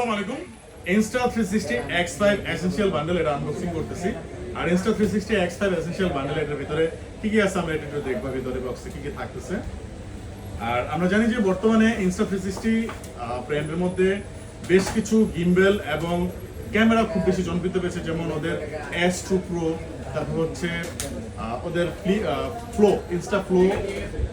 আসসালামু আলাইকুম। Insta 360 X5 essential bundle এটা আনবক্সিং করতেছি। আর ইনস্টা 360 X5 এসেনশিয়াল বান্ডেল এর ভিতরে কি কি আছে আমরা একটু দেখব, ভিতরে বক্সে কি কি থাকতেছে। আর আমরা জানি যে বর্তমানে ইনস্টা 360 ব্র্যান্ডের মধ্যে বেশ কিছু গিম্বেল এবং ক্যামেরা খুব বেশি জনপ্রিয়তা পেয়েছে, যেমন ওদের S2 Pro, তারপর হচ্ছে ওদের ফ্লো ইনস্টা ফ্লো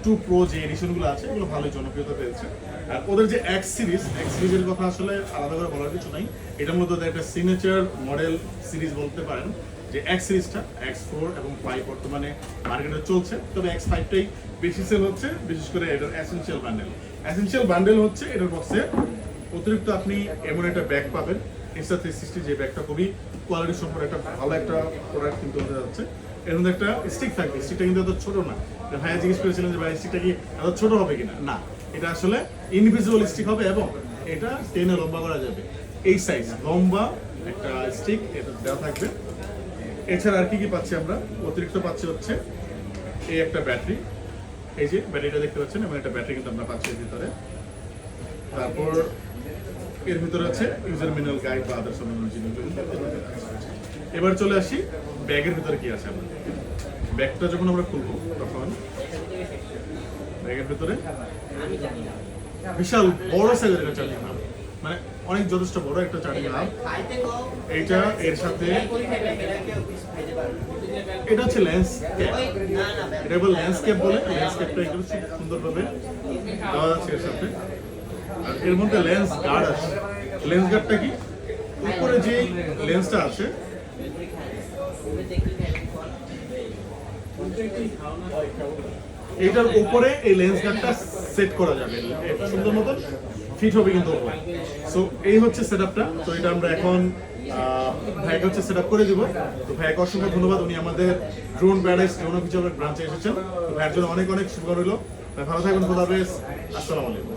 2 Pro যে এডিশনগুলো আছে এগুলো ভালোই জনপ্রিয়তা পেয়েছে। আর ওদের যে X সিরিজের কথা আসলে আলাদা করে বলার কিছু নাই, এটার মধ্যে ওদের একটা সিগনেচার মডেল সিরিজ বলতে পারেন, যে X সিরিজটা X4 এবং 5 বর্তমানে মার্কেটে চলছে, তবে X5টাই বেশি সেল হচ্ছে, বিশেষ করে এটার এসেনশিয়াল বান্ডেল হচ্ছে এটার বক্সে অতিরিক্ত আপনি এমন একটা ব্যাগ পাবেন, ইনস্টা 360 যে ব্যাগটা খুবই কোয়ালিটি সম্পন্ন একটা ভালো একটা প্রোডাক্ট কিন্তু হতে যাচ্ছে। এর মধ্যে একটা স্টিক থাকবে, স্টিকটা কিন্তু এত ছোট না। ভাইয়া জিজ্ঞেস করেছিলেন যে ভাই স্টিকটা কি এত ছোট হবে কিনা, না, এটা আসলে ইনভিজিবল স্টিক হবে এবং এটা টেনে লম্বা করা যাবে, এই সাইজ লম্বা একটা স্টিক এটা দেওয়া থাকবে। এছাড়া আর কি কি পাচ্ছি আমরা, অতিরিক্ত পাচ্ছি হচ্ছে এই একটা ব্যাটারি, এই যে ব্যাটারিটা দেখতে পাচ্ছেন, এবং একটা ব্যাটারি কিন্তু আমরা পাচ্ছি এর ভিতরে। তারপর এর ভিতরে আছে ইউজার ম্যানুয়াল গাইড বা আদার্স অন্যান্য জিনিসগুলো। এবার চলে আসি ব্যাগের ভিতরে কি আছে। আমরা ব্যাগটা যখন আমরা খুলবো তখন ব্যাগের ভিতরে বিশাল বড় সাইজের একটা চার্জিং হাব, মানে অনেক যথেষ্ট বড় একটা চার্জিং হাব। এইটা এর সাথে এটা হচ্ছে লেন্স ক্যাপ, এটা বলে লেন্স ক্যাপ বলে, লেন্স ক্যাপটা একটু খুব সুন্দরভাবে দেওয়া আছে এর সাথে। আর এর মধ্যে লেন্স গার্ড আছে। লেন্স গার্ডটা কি, উপরে যে লেন্সটা আছে এটার উপরে এই লেন্স গার্ডটা সেট করা যাবে, সুন্দর মতো ফিট হবে কিন্তু উপরে। সো এই হচ্ছে সেটআপটা। তো এটা আমরা এখন ভাইকে হচ্ছে সেটআপ করে দিব। তো ভাইকে অসংখ্য ধন্যবাদ, উনি আমাদের ড্রোন প্যারাডাইস ড্রোন অফিসিয়াল ব্রাঞ্চে এসেছেন। তো ভাইয়ের জন্য অনেক অনেক শুভ রইল। ভালো থাকবেন, খোদা হাফেজ, আসসালামু আলাইকুম।